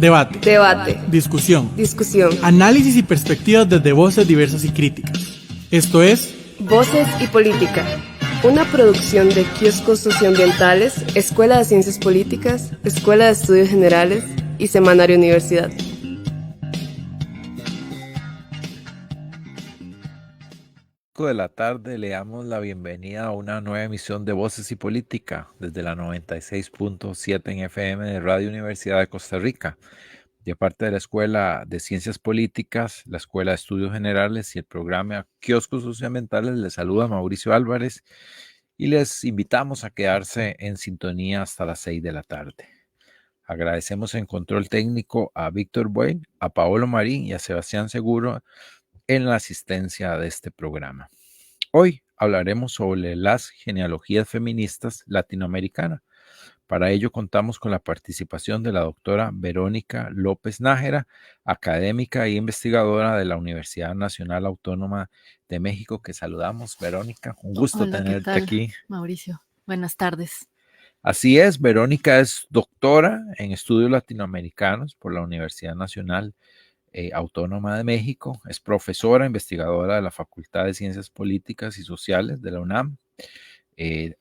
Debate. Discusión. Discusión. Análisis y perspectivas desde voces diversas y críticas. Esto es Voces y Política, una producción de Kioscos Socioambientales, Escuela de Ciencias Políticas, Escuela de Estudios Generales y Semanario Universidad. De la tarde le damos la bienvenida a una nueva emisión de Voces y Política desde la 96.7 en FM de Radio Universidad de Costa Rica, de parte de la Escuela de Ciencias Políticas, la Escuela de Estudios Generales y el programa Kioscos Socioambientales. Les saluda Mauricio Álvarez y les invitamos a quedarse en sintonía hasta las 6 de la tarde. Agradecemos en control técnico a Víctor Buey, a Paolo Marín y a Sebastián Seguro en la asistencia de este programa. Hoy hablaremos sobre las genealogías feministas latinoamericanas. Para ello contamos con la participación de la doctora Verónica López Nájera, académica e investigadora de la Universidad Nacional Autónoma de México, que saludamos. Verónica, un gusto tenerte aquí. Mauricio, buenas tardes. Así es, Verónica es doctora en estudios latinoamericanos por la Universidad Nacional Autónoma de México, es profesora investigadora de la Facultad de Ciencias Políticas y Sociales de la UNAM,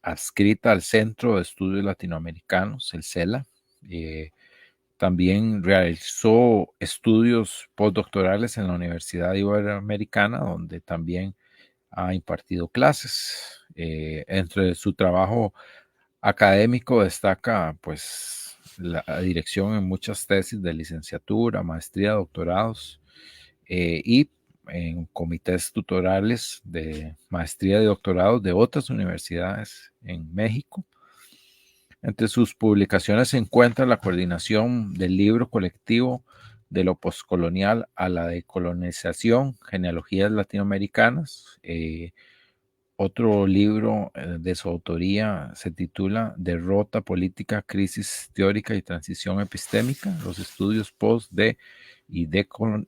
adscrita al Centro de Estudios Latinoamericanos, el CELA. También realizó estudios postdoctorales en la Universidad Iberoamericana, donde también ha impartido clases. Entre su trabajo académico destaca pues la dirección en muchas tesis de licenciatura, maestría, doctorados y en comités tutorales de maestría y doctorados de otras universidades en México. Entre sus publicaciones se encuentra la coordinación del libro colectivo de lo postcolonial a la decolonización, genealogías latinoamericanas. Otro libro de su autoría se titula Derrota política, crisis teórica y transición epistémica, los estudios post y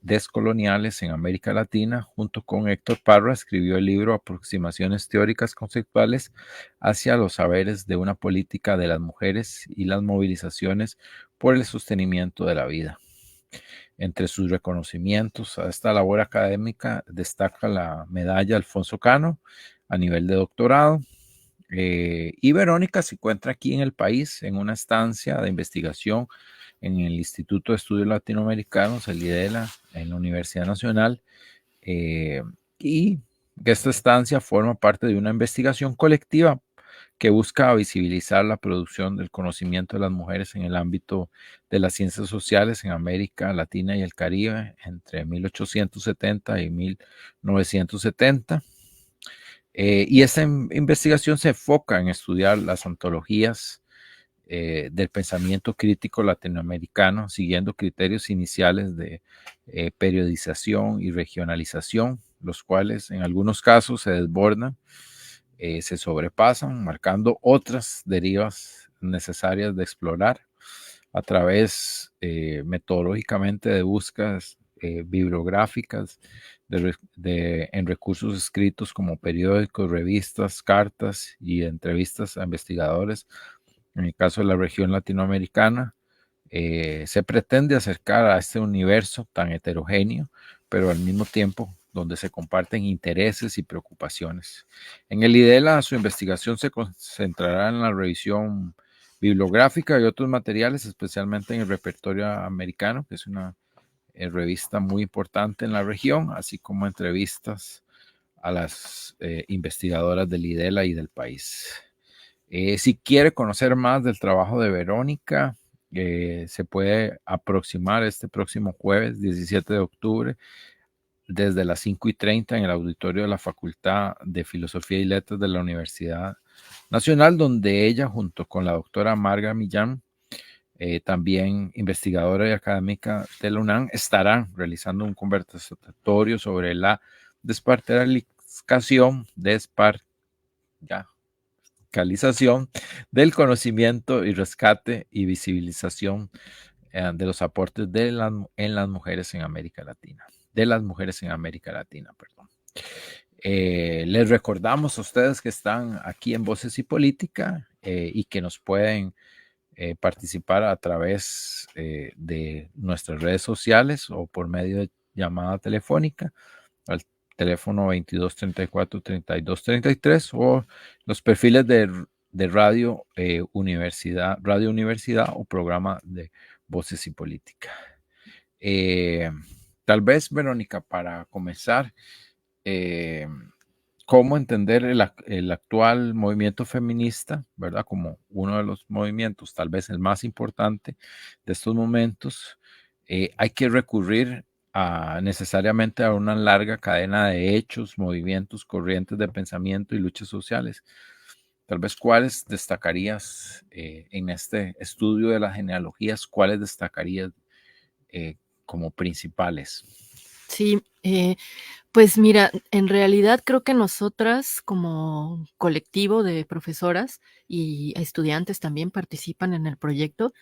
descoloniales en América Latina. Junto con Héctor Parra escribió el libro Aproximaciones teóricas conceptuales hacia los saberes de una política de las mujeres y las movilizaciones por el sostenimiento de la vida. Entre sus reconocimientos a esta labor académica destaca la medalla Alfonso Cano a nivel de doctorado. Y Verónica se encuentra aquí en el país en una estancia de investigación en el Instituto de Estudios Latinoamericanos, el IDELA, en la Universidad Nacional, y esta estancia forma parte de una investigación colectiva que busca visibilizar la producción del conocimiento de las mujeres en el ámbito de las ciencias sociales en América Latina y el Caribe entre 1870 y 1970. Y esta investigación se enfoca en estudiar las ontologías del pensamiento crítico latinoamericano, siguiendo criterios iniciales de periodización y regionalización, los cuales en algunos casos se desbordan, se sobrepasan, marcando otras derivas necesarias de explorar a través metodológicamente de búsquedas bibliográficas en recursos escritos como periódicos, revistas, cartas y entrevistas a investigadores. En el caso de la región latinoamericana, se pretende acercar a este universo tan heterogéneo, pero al mismo tiempo donde se comparten intereses y preocupaciones. En el IDELA, su investigación se concentrará en la revisión bibliográfica y otros materiales, especialmente en el repertorio americano, que es una revista muy importante en la región, así como entrevistas a las investigadoras del IDELA y del país. Si quiere conocer más del trabajo de Verónica, se puede aproximar este próximo jueves 17 de octubre desde las 5:30 en el auditorio de la Facultad de Filosofía y Letras de la Universidad Nacional, donde ella, junto con la doctora Marga Millán, también investigadora y académica de la UNAM, estarán realizando un conversatorio sobre la despartalización del conocimiento y rescate y visibilización de los aportes en las mujeres en América Latina. Les recordamos a ustedes que están aquí en Voces y Política y que nos pueden participar a través de nuestras redes sociales o por medio de llamada telefónica al teléfono 22 34 32 33 o los perfiles de Radio Universidad o programa de Voces y Política. Tal vez, Verónica, para comenzar, cómo entender el actual movimiento feminista, ¿verdad? Como uno de los movimientos, tal vez el más importante de estos momentos. Hay que recurrir necesariamente a una larga cadena de hechos, movimientos, corrientes de pensamiento y luchas sociales. Tal vez, ¿cuáles destacarías en este estudio de las genealogías? ¿Cuáles destacarías como principales? Sí, pues mira, en realidad creo que nosotras como colectivo de profesoras y estudiantes también participan en el proyecto,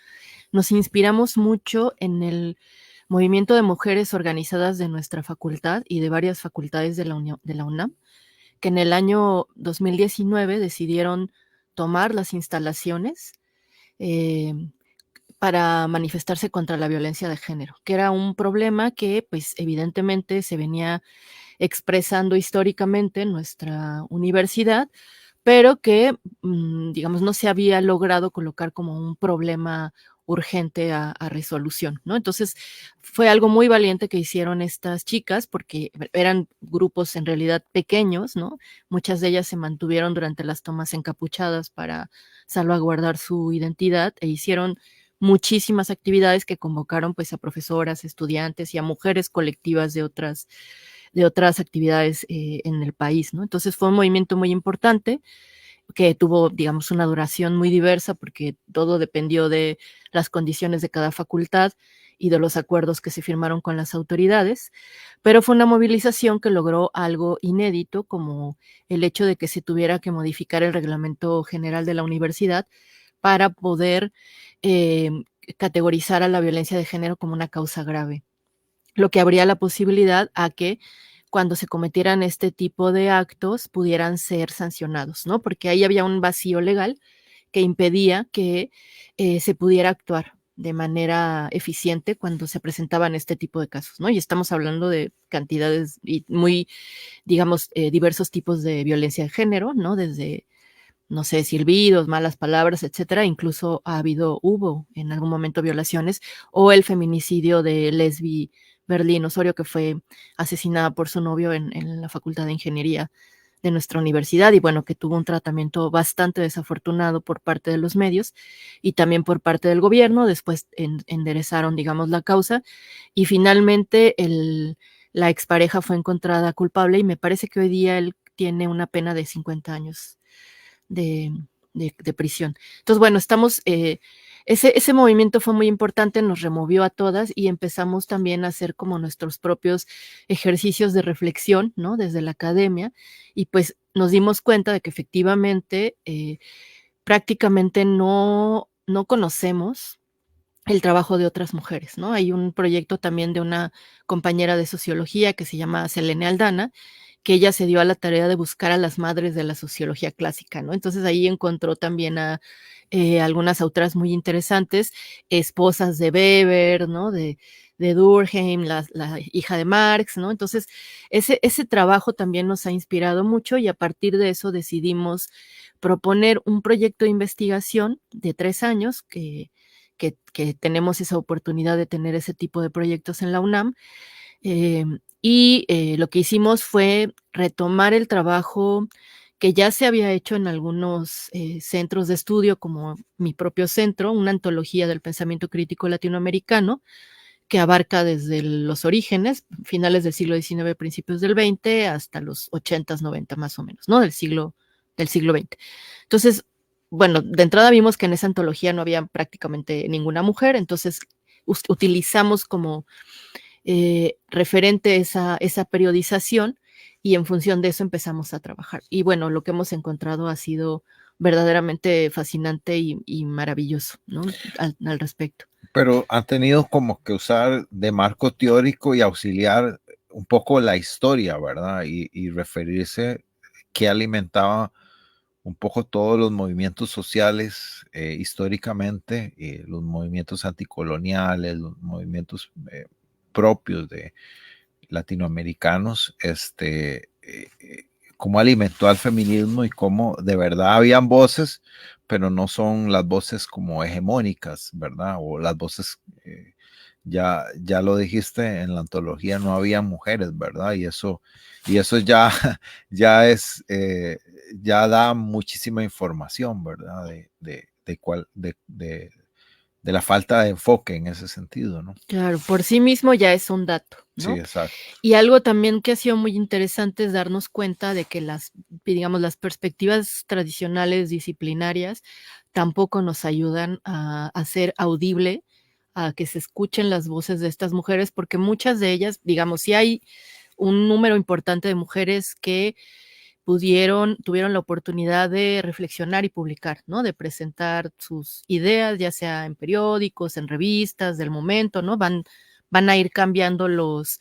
nos inspiramos mucho en el movimiento de mujeres organizadas de nuestra facultad y de varias facultades de la UNAM, que en el año 2019 decidieron tomar las instalaciones para manifestarse contra la violencia de género, que era un problema que pues evidentemente se venía expresando históricamente en nuestra universidad, pero que, digamos, no se había logrado colocar como un problema urgente a resolución, ¿no? Entonces, fue algo muy valiente que hicieron estas chicas, porque eran grupos en realidad pequeños, ¿no? Muchas de ellas se mantuvieron durante las tomas encapuchadas para salvaguardar su identidad e hicieron muchísimas actividades que convocaron pues a profesoras, estudiantes y a mujeres colectivas de otras actividades en el país, ¿no? Entonces fue un movimiento muy importante que tuvo, digamos, una duración muy diversa porque todo dependió de las condiciones de cada facultad y de los acuerdos que se firmaron con las autoridades, pero fue una movilización que logró algo inédito, como el hecho de que se tuviera que modificar el reglamento general de la universidad para poder categorizar a la violencia de género como una causa grave, lo que abría la posibilidad a que cuando se cometieran este tipo de actos pudieran ser sancionados, ¿no? Porque ahí había un vacío legal que impedía que se pudiera actuar de manera eficiente cuando se presentaban este tipo de casos, ¿no? Y estamos hablando de cantidades y muy, digamos, diversos tipos de violencia de género, ¿no? Desde, no sé, silbidos, malas palabras, etcétera. Incluso hubo en algún momento violaciones, o el feminicidio de Lesbi Berlín Osorio, que fue asesinada por su novio en la Facultad de Ingeniería de nuestra universidad, y bueno, que tuvo un tratamiento bastante desafortunado por parte de los medios y también por parte del gobierno. Después enderezaron, digamos, la causa y finalmente la expareja fue encontrada culpable y me parece que hoy día él tiene una pena de 50 años de prisión. Entonces, bueno, ese movimiento fue muy importante, nos removió a todas y empezamos también a hacer como nuestros propios ejercicios de reflexión, ¿no? Desde la academia, y pues nos dimos cuenta de que efectivamente prácticamente no conocemos el trabajo de otras mujeres, ¿no? Hay un proyecto también de una compañera de sociología que se llama Selene Aldana, que ella se dio a la tarea de buscar a las madres de la sociología clásica, ¿no? Entonces ahí encontró también a algunas autoras muy interesantes, esposas de Weber, ¿no? De Durkheim, la hija de Marx, ¿no? Entonces ese trabajo también nos ha inspirado mucho y a partir de eso decidimos proponer un proyecto de investigación de 3 años que tenemos esa oportunidad de tener ese tipo de proyectos en la UNAM. Lo que hicimos fue retomar el trabajo que ya se había hecho en algunos centros de estudio, como mi propio centro, una antología del pensamiento crítico latinoamericano, que abarca desde los orígenes, finales del siglo XIX, principios del XX, hasta los 80s, 90 más o menos, ¿no? Del siglo XX. Entonces, bueno, de entrada vimos que en esa antología no había prácticamente ninguna mujer, entonces utilizamos como referente esa periodización y en función de eso empezamos a trabajar. Y bueno, lo que hemos encontrado ha sido verdaderamente fascinante y maravilloso, ¿no? Al respecto. Pero han tenido como que usar de marco teórico y auxiliar un poco la historia, ¿verdad? Y referirse qué alimentaba un poco todos los movimientos sociales históricamente, los movimientos anticoloniales, los movimientos propios de latinoamericanos, cómo alimentó al feminismo y cómo de verdad habían voces, pero no son las voces como hegemónicas, ¿verdad? O las voces, ya lo dijiste, en la antología no había mujeres, ¿verdad? Y eso ya, ya da muchísima información, ¿verdad? De la falta de enfoque en ese sentido, ¿no? Claro, por sí mismo ya es un dato, Sí, ¿no? exacto. Y algo también que ha sido muy interesante es darnos cuenta de que digamos, las perspectivas tradicionales disciplinarias tampoco nos ayudan a hacer audible, a que se escuchen las voces de estas mujeres, porque muchas de ellas, digamos, sí hay un número importante de mujeres que tuvieron la oportunidad de reflexionar y publicar, ¿no? De presentar sus ideas, ya sea en periódicos, en revistas del momento, ¿no? Van a ir cambiando los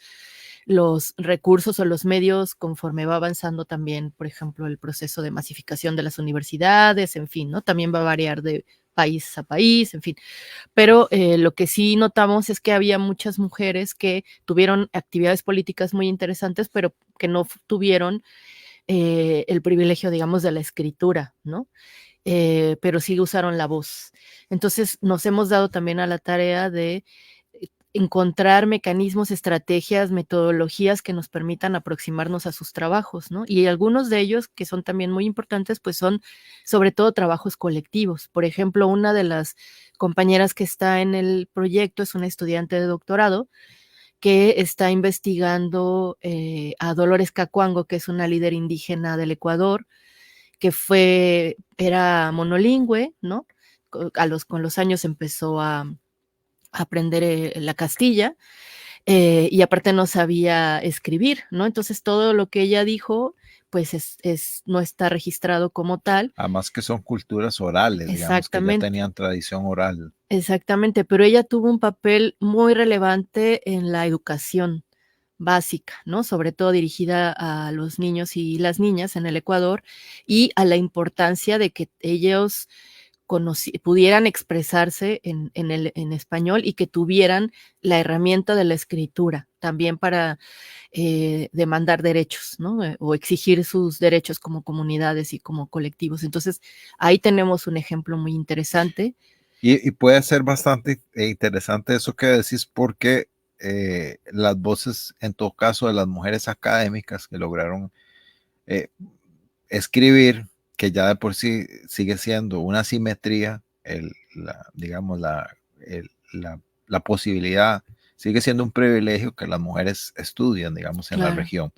recursos o los medios conforme va avanzando también, por ejemplo, el proceso de masificación de las universidades, en fin, ¿no? También va a variar de país a país, en fin. Pero lo que sí notamos es que había muchas mujeres que tuvieron actividades políticas muy interesantes, pero que no tuvieron el privilegio, digamos, de la escritura, ¿no? Pero sí usaron la voz. Entonces nos hemos dado también a la tarea de encontrar mecanismos, estrategias, metodologías que nos permitan aproximarnos a sus trabajos, ¿no? Y algunos de ellos, que son también muy importantes, pues son sobre todo trabajos colectivos. Por ejemplo, una de las compañeras que está en el proyecto es una estudiante de doctorado que está investigando a Dolores Cacuango, que es una líder indígena del Ecuador, que era monolingüe, ¿no? Con los años empezó a aprender la castilla y aparte no sabía escribir, ¿no? Entonces todo lo que ella dijo, pues no está registrado como tal. Además que son culturas orales, digamos, que ya Exactamente. tenían tradición oral. Exactamente, pero ella tuvo un papel muy relevante en la educación básica, ¿no? Sobre todo dirigida a los niños y las niñas en el Ecuador y a la importancia de que ellos pudieran expresarse en español y que tuvieran la herramienta de la escritura también para demandar derechos, ¿no? O exigir sus derechos como comunidades y como colectivos. Entonces, ahí tenemos un ejemplo muy interesante. Y puede ser bastante interesante eso que decís, porque las voces, en todo caso, de las mujeres académicas que lograron escribir, que ya de por sí sigue siendo una simetría, digamos, la posibilidad, sigue siendo un privilegio que las mujeres estudian, digamos, en la región.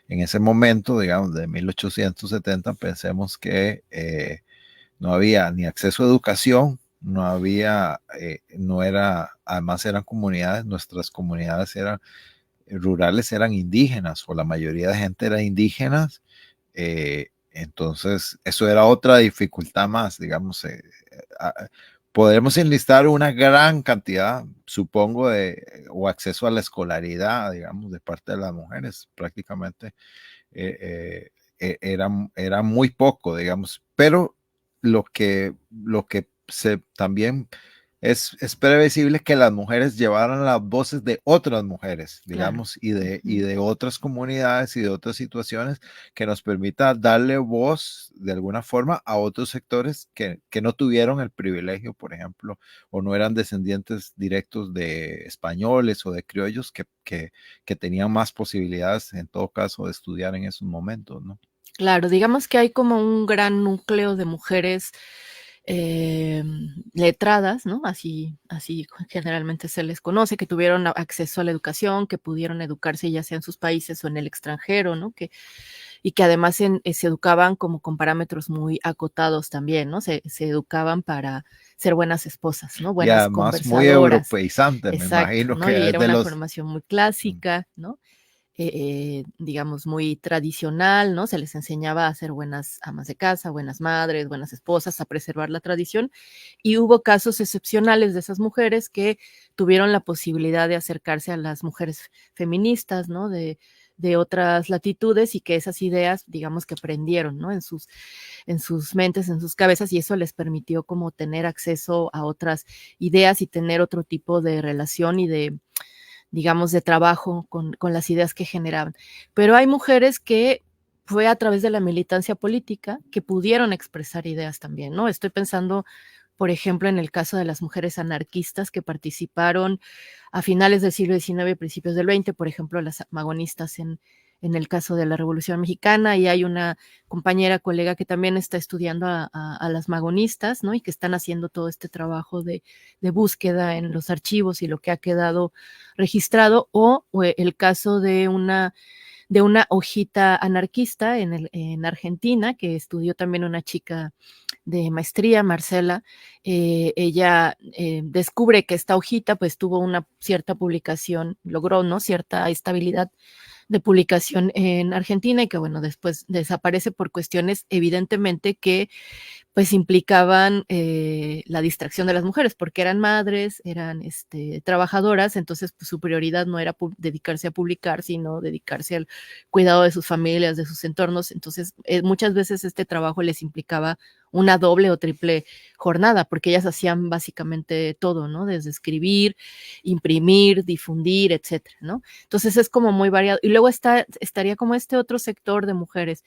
En ese momento, digamos, de 1870, pensemos que no había ni acceso a educación, no había, además eran comunidades, nuestras comunidades rurales eran indígenas, o la mayoría de gente era indígenas, entonces eso era otra dificultad más, digamos, podremos enlistar una gran cantidad, supongo, o acceso a la escolaridad, digamos, de parte de las mujeres, prácticamente era muy poco, digamos, pero lo que también es previsible que las mujeres llevaran las voces de otras mujeres, digamos, claro. y de otras comunidades y de otras situaciones que nos permita darle voz de alguna forma a otros sectores que no tuvieron el privilegio, por ejemplo, o no eran descendientes directos de españoles o de criollos que tenían más posibilidades, en todo caso, de estudiar en esos momentos, ¿no? Claro, digamos que hay como un gran núcleo de mujeres letradas, ¿no? Así generalmente se les conoce, que tuvieron acceso a la educación, que pudieron educarse ya sea en sus países o en el extranjero, ¿no? Y que además se educaban como con parámetros muy acotados también, ¿no? Se educaban para ser buenas esposas, ¿no? Buenas y además conversadoras. Muy europeizante, exacto, me imagino, ¿no? que Y es era de una los... formación muy clásica, ¿no? Digamos, muy tradicional, ¿no? Se les enseñaba a ser buenas amas de casa, buenas madres, buenas esposas, a preservar la tradición. Y hubo casos excepcionales de esas mujeres que tuvieron la posibilidad de acercarse a las mujeres feministas, ¿no? De de otras latitudes y que esas ideas, digamos que prendieron, ¿no? En sus mentes, en sus cabezas, y eso les permitió como tener acceso a otras ideas y tener otro tipo de relación y de, digamos, de trabajo con las ideas que generaban. Pero hay mujeres que fue a través de la militancia política que pudieron expresar ideas también, ¿no? Estoy pensando, por ejemplo, en el caso de las mujeres anarquistas que participaron a finales del siglo XIX y principios del XX, por ejemplo, las magonistas en el caso de la Revolución Mexicana, y hay una compañera, colega que también está estudiando a las magonistas, ¿no? Y que están haciendo todo este trabajo de búsqueda en los archivos y lo que ha quedado registrado, o el caso de una hojita anarquista en Argentina, que estudió también una chica de maestría, Marcela. Ella descubre que esta hojita pues tuvo una cierta publicación, logró, ¿no?, cierta estabilidad de publicación en Argentina, y que bueno, después desaparece por cuestiones evidentemente que pues implicaban la distracción de las mujeres, porque eran madres, eran trabajadoras, entonces pues, su prioridad no era dedicarse a publicar, sino dedicarse al cuidado de sus familias, de sus entornos. Entonces muchas veces este trabajo les implicaba una doble o triple jornada, porque ellas hacían básicamente todo, ¿no? Desde escribir, imprimir, difundir, etcétera, ¿no? Entonces es como muy variado. Y luego estaría como este otro sector de mujeres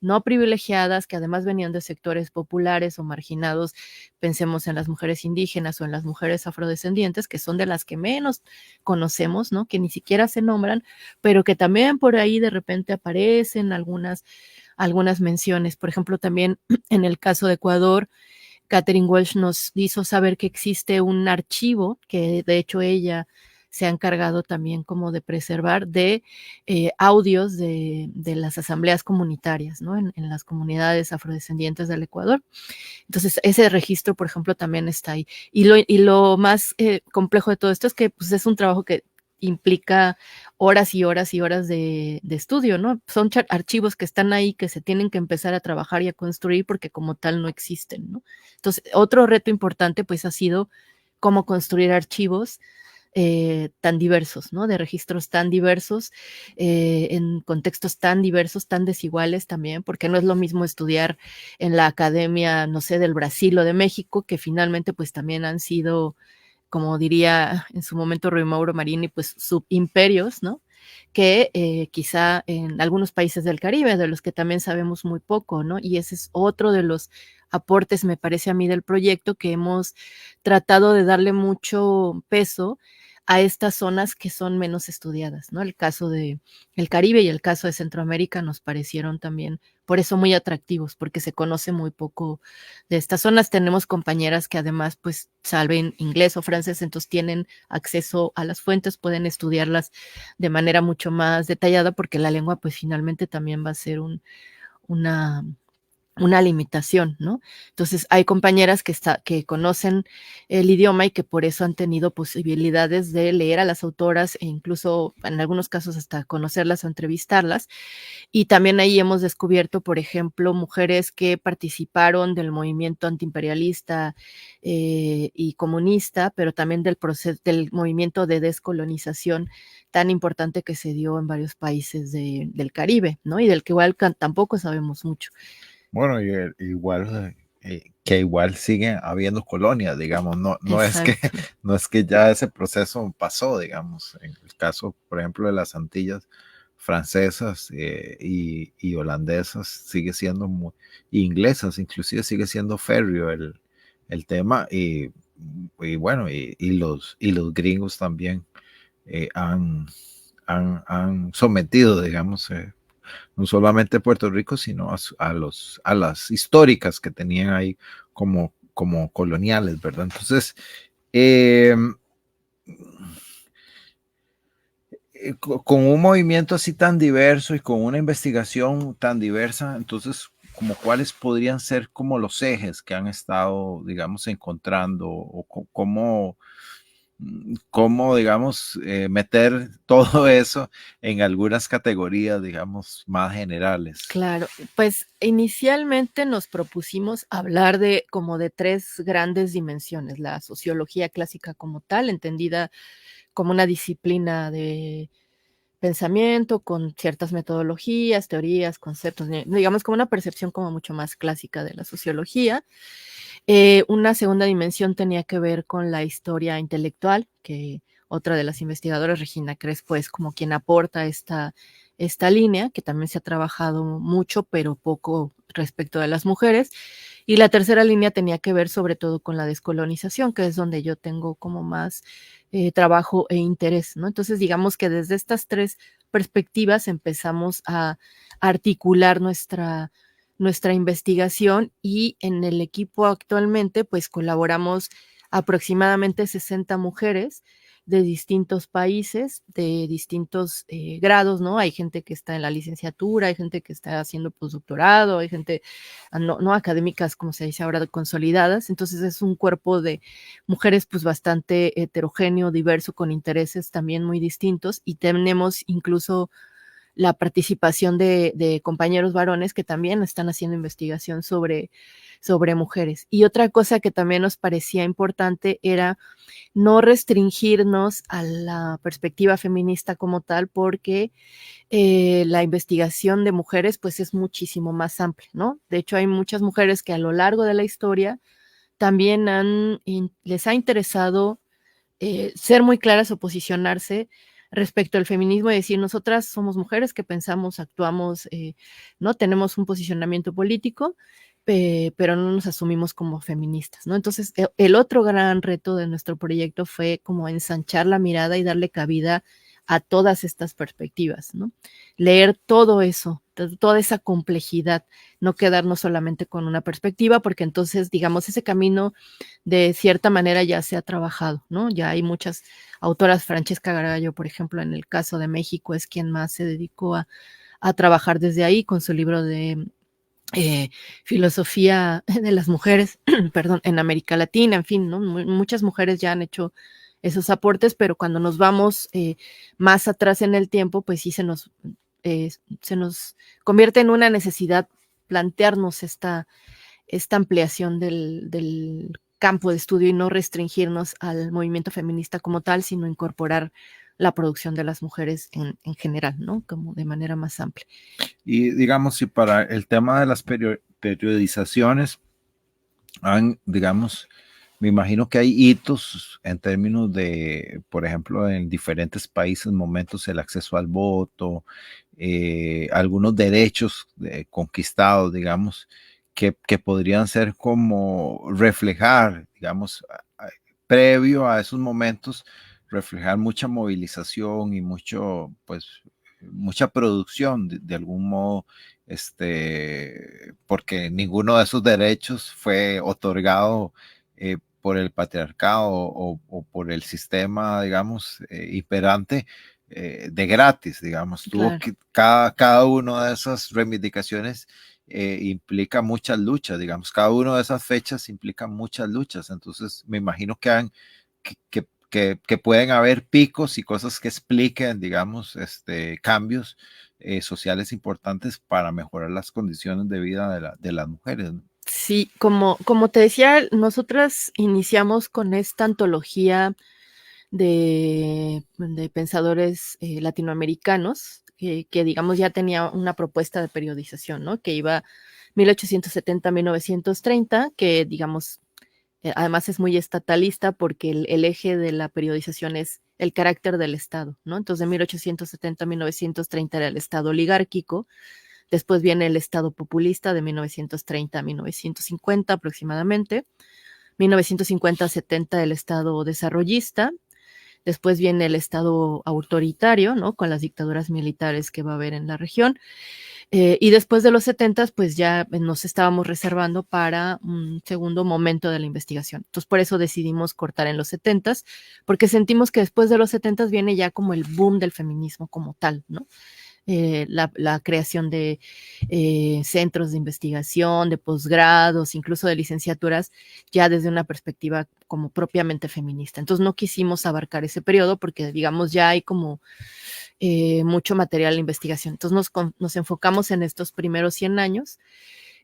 no privilegiadas, que además venían de sectores populares o marginados. Pensemos en las mujeres indígenas o en las mujeres afrodescendientes, que son de las que menos conocemos, ¿no? Que ni siquiera se nombran, pero que también por ahí de repente aparecen algunas menciones. Por ejemplo, también en el caso de Ecuador, Catherine Welsh nos hizo saber que existe un archivo que de hecho ella se ha encargado también como de preservar de audios de las asambleas comunitarias, ¿no? En las comunidades afrodescendientes del Ecuador. Entonces, ese registro, por ejemplo, también está ahí. Y lo más complejo de todo esto es que pues, es un trabajo que implica horas y horas y horas de estudio, ¿no? Son archivos que están ahí, que se tienen que empezar a trabajar y a construir porque como tal no existen, ¿no? Entonces, otro reto importante pues ha sido cómo construir archivos tan diversos, ¿no? De registros tan diversos, en contextos tan diversos, tan desiguales también, porque no es lo mismo estudiar en la academia, no sé, del Brasil o de México, que finalmente pues también han sido, como diría en su momento Rui Mauro Marini, pues subimperios, ¿no? Que quizá en algunos países del Caribe, de los que también sabemos muy poco, ¿no? Y ese es otro de los aportes, me parece a mí, del proyecto, que hemos tratado de darle mucho peso a estas zonas que son menos estudiadas, ¿no? El caso de el Caribe y el caso de Centroamérica nos parecieron también por eso muy atractivos, porque se conoce muy poco de estas zonas. Tenemos compañeras que además pues saben inglés o francés, entonces tienen acceso a las fuentes, pueden estudiarlas de manera mucho más detallada, porque la lengua pues finalmente también va a ser una limitación, ¿no? Entonces hay compañeras que conocen el idioma y que por eso han tenido posibilidades de leer a las autoras e incluso en algunos casos hasta conocerlas o entrevistarlas. Y también ahí hemos descubierto, por ejemplo, mujeres que participaron del movimiento antiimperialista y comunista, pero también del movimiento de descolonización tan importante que se dio en varios países del Caribe, ¿no? Y del que igual tampoco sabemos mucho. Bueno, que igual siguen habiendo colonias, digamos, no es que ya ese proceso pasó, digamos, en el caso, por ejemplo, de las Antillas francesas y holandesas sigue siendo muy, inglesas inclusive sigue siendo férreo el tema bueno, los gringos también han sometido, digamos, no solamente Puerto Rico, sino a las históricas que tenían ahí como coloniales, ¿verdad? Entonces, con un movimiento así tan diverso y con una investigación tan diversa, entonces, como cuáles podrían ser como los ejes que han estado, digamos, encontrando o cómo digamos, meter todo eso en algunas categorías, digamos, más generales. Claro, pues inicialmente nos propusimos hablar como de tres grandes dimensiones: la sociología clásica como tal, entendida como una disciplina pensamiento, con ciertas metodologías, teorías, conceptos, digamos como una percepción como mucho más clásica de la sociología. Una segunda dimensión tenía que ver con la historia intelectual, que otra de las investigadoras, Regina Crespo, es como quien aporta esta línea, que también se ha trabajado mucho, pero poco respecto de las mujeres. Y la tercera línea tenía que ver sobre todo con la descolonización, que es donde yo tengo como más trabajo e interés, ¿no? Entonces, digamos que desde estas tres perspectivas empezamos a articular nuestra investigación, y en el equipo actualmente pues colaboramos aproximadamente 60 mujeres de distintos países, de distintos grados, ¿no? Hay gente que está en la licenciatura, hay gente que está haciendo postdoctorado, hay gente no académicas, como se dice ahora, consolidadas. Entonces es un cuerpo de mujeres pues bastante heterogéneo, diverso, con intereses también muy distintos, y tenemos incluso la participación de compañeros varones que también están haciendo investigación sobre mujeres. Y otra cosa que también nos parecía importante era no restringirnos a la perspectiva feminista como tal, porque la investigación de mujeres pues es muchísimo más amplia, ¿no? De hecho, hay muchas mujeres que a lo largo de la historia también les ha interesado ser muy claras o posicionarse respecto al feminismo, y decir, nosotras somos mujeres que pensamos, actuamos, ¿no? Tenemos un posicionamiento político, pero no nos asumimos como feministas, ¿no? Entonces, el otro gran reto de nuestro proyecto fue como ensanchar la mirada y darle cabida a todas estas perspectivas, ¿no? Leer todo eso, toda esa complejidad, no quedarnos solamente con una perspectiva, porque entonces, digamos, ese camino de cierta manera ya se ha trabajado, ¿no? Ya hay muchas autoras. Francesca Gargallo, por ejemplo, en el caso de México, es quien más se dedicó a trabajar desde ahí con su libro de filosofía de las mujeres, perdón, en América Latina, en fin, ¿no? Muchas mujeres ya han hecho esos aportes, pero cuando nos vamos más atrás en el tiempo, pues sí se nos convierte en una necesidad plantearnos esta ampliación del campo de estudio y no restringirnos al movimiento feminista como tal, sino incorporar la producción de las mujeres en general, ¿no? Como de manera más amplia. Y digamos, si para el tema de las periodizaciones, digamos, me imagino que hay hitos en términos de, por ejemplo, en diferentes países, momentos, el acceso al voto, algunos derechos conquistados, digamos, que podrían ser como reflejar, digamos, previo a esos momentos, reflejar mucha movilización y mucha producción de algún modo, porque ninguno de esos derechos fue otorgado por el patriarcado o por el sistema, digamos, imperante de gratis, digamos. Claro. Tuvo que cada una de esas reivindicaciones implica muchas luchas, digamos, cada una de esas fechas implica muchas luchas, entonces me imagino que pueden haber picos y cosas que expliquen, digamos, cambios sociales importantes para mejorar las condiciones de vida de las mujeres, ¿no? Sí, como te decía, nosotras iniciamos con esta antología de pensadores latinoamericanos, que digamos ya tenía una propuesta de periodización, ¿no? Que iba 1870-1930, que digamos además es muy estatalista, porque el eje de la periodización es el carácter del Estado, ¿no? Entonces de 1870-1930 era el Estado oligárquico. Después viene el Estado populista de 1930 a 1950 aproximadamente. 1950-70 el Estado desarrollista. Después viene el Estado autoritario, ¿no? Con las dictaduras militares que va a haber en la región. Y después de los 70, pues ya nos estábamos reservando para un segundo momento de la investigación. Entonces, por eso decidimos cortar en los 70, porque sentimos que después de los 70 viene ya como el boom del feminismo como tal, ¿no? La creación de centros de investigación, de posgrados, incluso de licenciaturas, ya desde una perspectiva como propiamente feminista. Entonces no quisimos abarcar ese periodo porque, digamos, ya hay como mucho material de investigación. Entonces nos enfocamos en estos primeros 100 años,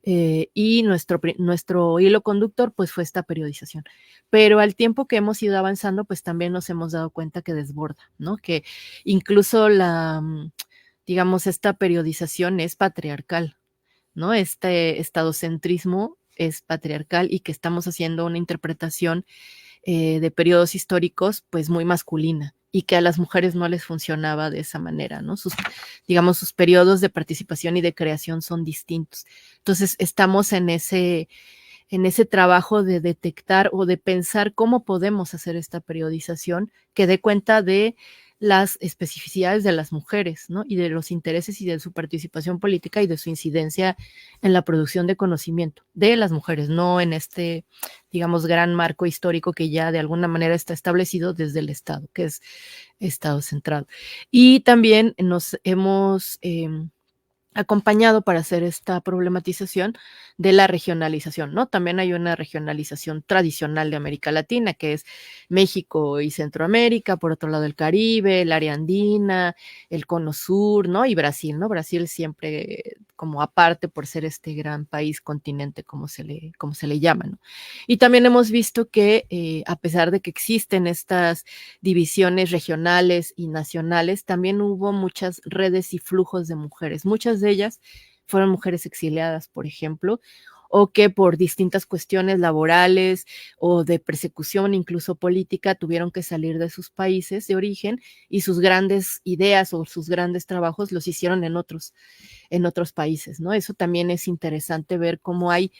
y nuestro hilo conductor pues fue esta periodización. Pero al tiempo que hemos ido avanzando, pues también nos hemos dado cuenta que desborda, ¿no? Que incluso digamos, esta periodización es patriarcal, ¿no? Este estadocentrismo es patriarcal y que estamos haciendo una interpretación de periodos históricos pues muy masculina y que a las mujeres no les funcionaba de esa manera, ¿no? Digamos, sus periodos de participación y de creación son distintos. Entonces, estamos en ese trabajo de detectar o de pensar cómo podemos hacer esta periodización que dé cuenta de las especificidades de las mujeres, ¿no? Y de los intereses y de su participación política y de su incidencia en la producción de conocimiento de las mujeres, no en este, digamos, gran marco histórico que ya de alguna manera está establecido desde el Estado, que es Estado centrado. Y también nos hemos acompañado para hacer esta problematización de la regionalización, ¿no? También hay una regionalización tradicional de América Latina, que es México y Centroamérica, por otro lado el Caribe, el área andina, el Cono Sur, ¿no? Y Brasil, ¿no? Brasil siempre como aparte por ser este gran país, continente, como se le llama, ¿no? Y también hemos visto que a pesar de que existen estas divisiones regionales y nacionales, también hubo muchas redes y flujos de mujeres. Muchas de ellas fueron mujeres exiliadas, por ejemplo, o que por distintas cuestiones laborales o de persecución, incluso política, tuvieron que salir de sus países de origen y sus grandes ideas o sus grandes trabajos los hicieron en otros países, ¿no? Eso también es interesante ver cómo hay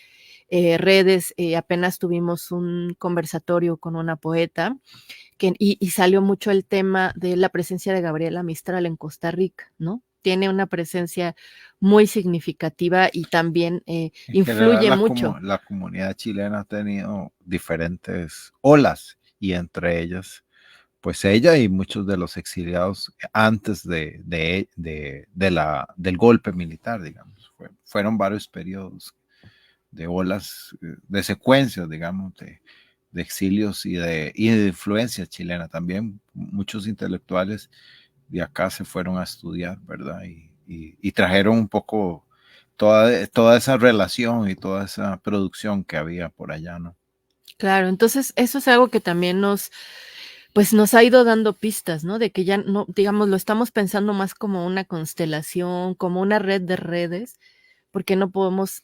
redes. Apenas tuvimos un conversatorio con una poeta y salió mucho el tema de la presencia de Gabriela Mistral en Costa Rica, ¿no? Tiene una presencia muy significativa y también influye mucho. La comunidad chilena ha tenido diferentes olas y entre ellas, pues ella y muchos de los exiliados antes del golpe militar, digamos, fueron varios periodos de olas, de secuencias, digamos, de exilios y de influencia chilena. También muchos intelectuales de acá se fueron a estudiar, ¿verdad? Y trajeron un poco toda esa relación y toda esa producción que había por allá, ¿no? Claro, entonces eso es algo que también pues nos ha ido dando pistas, ¿no? De que ya no, digamos, lo estamos pensando más como una constelación, como una red de redes, porque no podemos,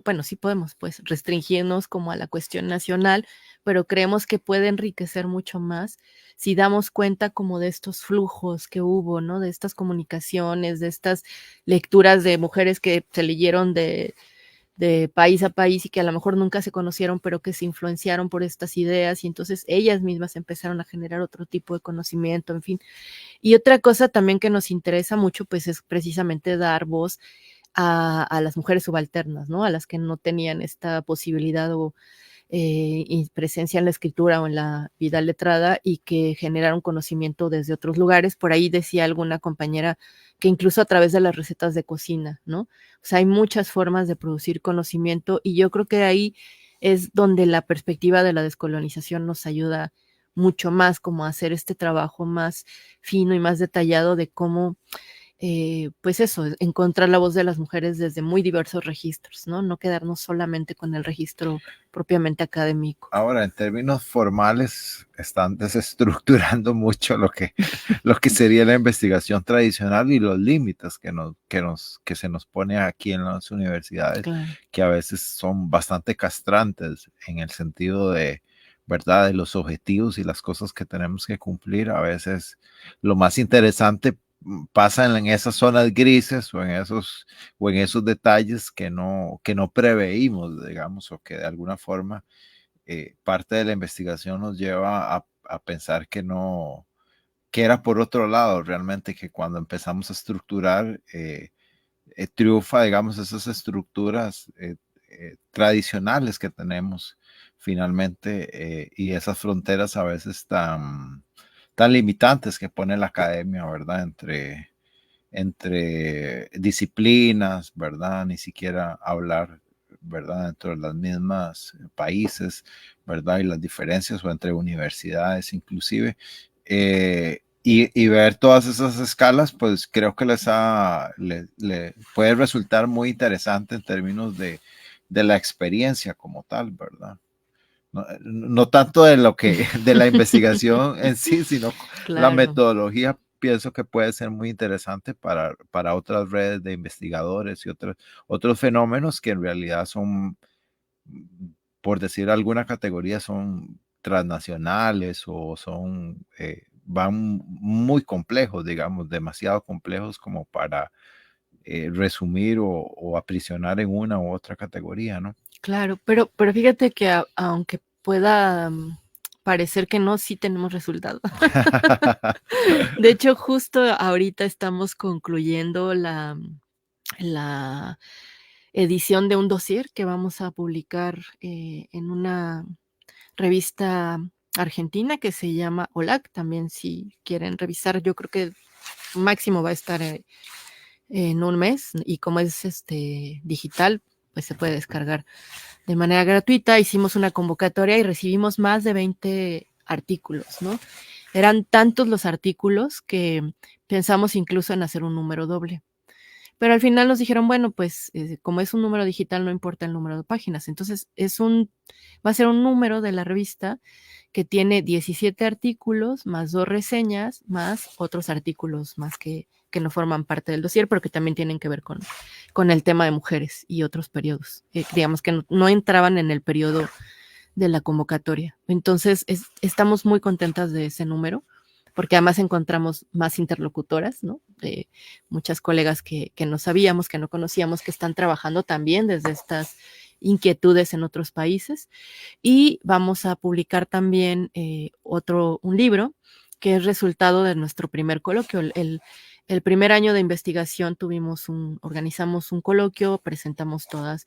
bueno, sí podemos, pues, restringirnos como a la cuestión nacional, pero creemos que puede enriquecer mucho más si damos cuenta como de estos flujos que hubo, ¿no? De estas comunicaciones, de estas lecturas de mujeres que se leyeron de país a país y que a lo mejor nunca se conocieron, pero que se influenciaron por estas ideas y entonces ellas mismas empezaron a generar otro tipo de conocimiento, en fin. Y otra cosa también que nos interesa mucho, pues es precisamente dar voz a las mujeres subalternas, ¿no? A las que no tenían esta posibilidad o presencia en la escritura o en la vida letrada y que generaron conocimiento desde otros lugares. Por ahí decía alguna compañera que incluso a través de las recetas de cocina, ¿no? O sea, hay muchas formas de producir conocimiento y yo creo que ahí es donde la perspectiva de la descolonización nos ayuda mucho más como a hacer este trabajo más fino y más detallado de cómo pues eso, encontrar la voz de las mujeres desde muy diversos registros, ¿no? No quedarnos solamente con el registro propiamente académico. Ahora, en términos formales, están desestructurando mucho lo que sería la investigación tradicional y los límites que se nos pone aquí en las universidades, claro, que a veces son bastante castrantes en el sentido de, ¿verdad?, de los objetivos y las cosas que tenemos que cumplir. A veces lo más interesante pasa en esas zonas grises o en esos detalles que no preveímos, digamos, o que de alguna forma parte de la investigación nos lleva a pensar que era por otro lado realmente, que cuando empezamos a estructurar triunfa, digamos, esas estructuras tradicionales que tenemos finalmente y esas fronteras a veces tan limitantes que pone la academia, ¿verdad? Entre disciplinas, ¿verdad? Ni siquiera hablar, ¿verdad? Dentro de las mismas países, ¿verdad? Y las diferencias o entre universidades inclusive. y ver todas esas escalas, pues creo que le puede resultar muy interesante en términos de la experiencia como tal, ¿verdad? No, no tanto de la investigación en sí, sino la Claro. metodología. Pienso que puede ser muy interesante para otras redes de investigadores y otros fenómenos que en realidad son, por decir alguna categoría, son transnacionales o van muy complejos, digamos, demasiado complejos como para resumir o aprisionar en una u otra categoría, ¿no? Claro, pero fíjate que aunque pueda parecer que no, sí tenemos resultados. De hecho, justo ahorita estamos concluyendo la edición de un dossier que vamos a publicar en una revista argentina que se llama OLAC. También si quieren revisar, yo creo que máximo va a estar en un mes y como es digital, pues se puede descargar de manera gratuita. Hicimos una convocatoria y recibimos más de 20 artículos, ¿no? Eran tantos los artículos que pensamos incluso en hacer un número doble. Pero al final nos dijeron, bueno, pues como es un número digital, no importa el número de páginas. Entonces va a ser un número de la revista que tiene 17 artículos, más 2 reseñas, más otros artículos más que no forman parte del dossier, pero que también tienen que ver con el tema de mujeres y otros periodos. Digamos que no entraban en el periodo de la convocatoria. Entonces, estamos muy contentas de ese número, porque además encontramos más interlocutoras, ¿no? Muchas colegas que no sabíamos, que no conocíamos, que están trabajando también desde estas inquietudes en otros países. Y vamos a publicar también un libro que es resultado de nuestro primer coloquio. El primer año de investigación organizamos un coloquio, presentamos todas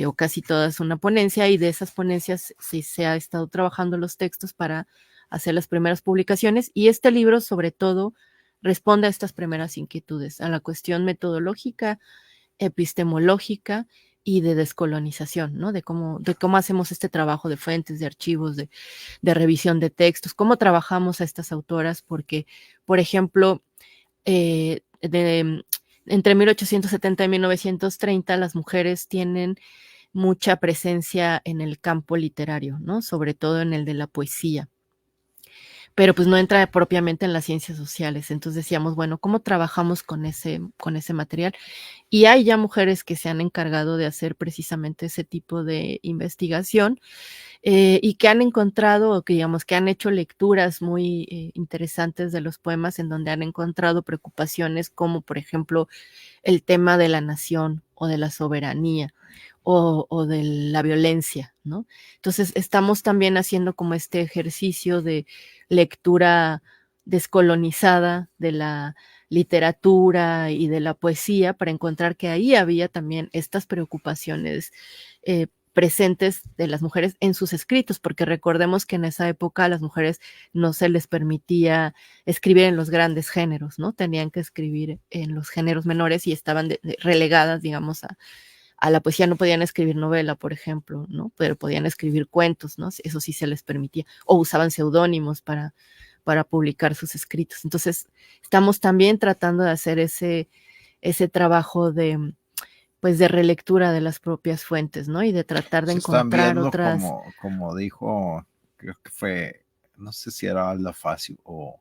o casi todas una ponencia, y de esas ponencias sí se ha estado trabajando los textos para hacer las primeras publicaciones, y este libro sobre todo responde a estas primeras inquietudes, a la cuestión metodológica, epistemológica y de descolonización, ¿no? De cómo hacemos este trabajo de fuentes, de archivos, de revisión de textos, cómo trabajamos a estas autoras, porque, por ejemplo, entre 1870 y 1930 las mujeres tienen mucha presencia en el campo literario, ¿no? Sobre todo en el de la poesía, pero pues no entra propiamente en las ciencias sociales. Entonces decíamos, bueno, ¿cómo trabajamos con ese material? Y hay ya mujeres que se han encargado de hacer precisamente ese tipo de investigación y que han encontrado, o que digamos que han hecho lecturas muy interesantes de los poemas, en donde han encontrado preocupaciones como, por ejemplo, el tema de la nación o de la soberanía o de la violencia, ¿no? Entonces estamos también haciendo como este ejercicio de lectura descolonizada de la literatura y de la poesía, para encontrar que ahí había también estas preocupaciones presentes de las mujeres en sus escritos, porque recordemos que en esa época a las mujeres no se les permitía escribir en los grandes géneros, ¿no? Tenían que escribir en los géneros menores y estaban relegadas, digamos, a la poesía. No podían escribir novela, por ejemplo, ¿no? Pero podían escribir cuentos, ¿no? Eso sí se les permitía. O usaban seudónimos para publicar sus escritos. Entonces, estamos también tratando de hacer ese trabajo de relectura de las propias fuentes, ¿no? Y de tratar de encontrar otras. Como dijo, creo que fue, no sé si era Alda Facio o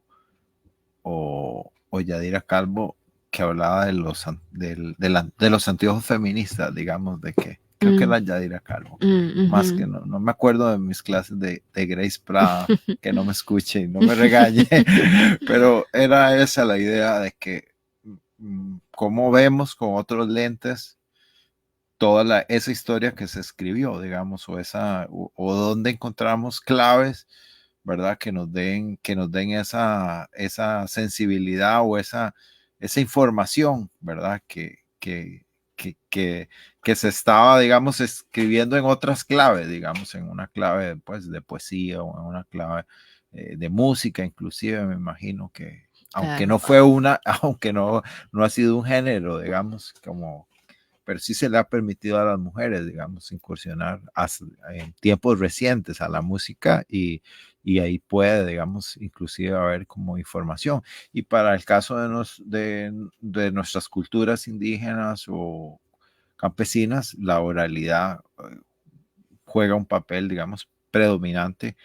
Yadira Calvo, que hablaba de los anteojos feministas, digamos, de que creo que era Yadira Calvo, más que no me acuerdo de mis clases de Grace Prada, que no me escuche y no me regañe, pero era esa la idea de que cómo vemos con otros lentes toda esa historia que se escribió, digamos, o donde encontramos claves, ¿verdad? Que nos den esa sensibilidad o esa información, ¿verdad? Que se estaba, digamos, escribiendo en otras claves, digamos, en una clave pues, de poesía o en una clave de música, inclusive, me imagino que, aunque no fue aunque no ha sido un género, digamos, pero sí se le ha permitido a las mujeres, digamos, incursionar en tiempos recientes a la música y ahí puede, digamos, inclusive haber como información. Y para el caso de nuestras culturas indígenas o campesinas, la oralidad juega un papel, digamos, predominante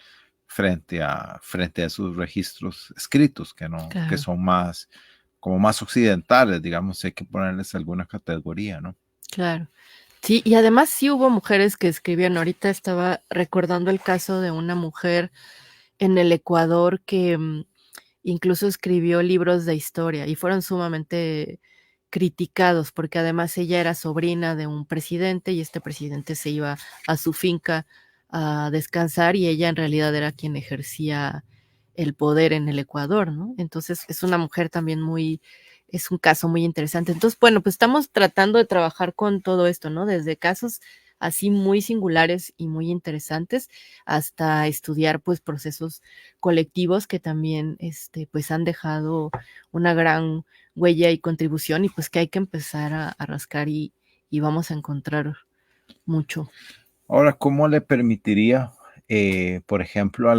frente a esos registros escritos que no, que Claro, son más, como más occidentales, digamos, hay que ponerles alguna categoría, ¿no? claro. Sí, y además sí hubo mujeres que escribieron. Ahorita estaba recordando el caso de una mujer en el Ecuador que incluso escribió libros de historia y fueron sumamente criticados porque además ella era sobrina de un presidente y este presidente se iba a su finca a descansar y ella en realidad era quien ejercía el poder en el Ecuador, ¿no? Entonces es una mujer también es un caso muy interesante. Entonces, bueno, pues estamos tratando de trabajar con todo esto, ¿no? Desde casos así muy singulares y muy interesantes hasta estudiar pues procesos colectivos que también pues han dejado una gran huella y contribución y pues que hay que empezar a rascar y vamos a encontrar mucho. Ahora, ¿cómo le permitiría, por ejemplo,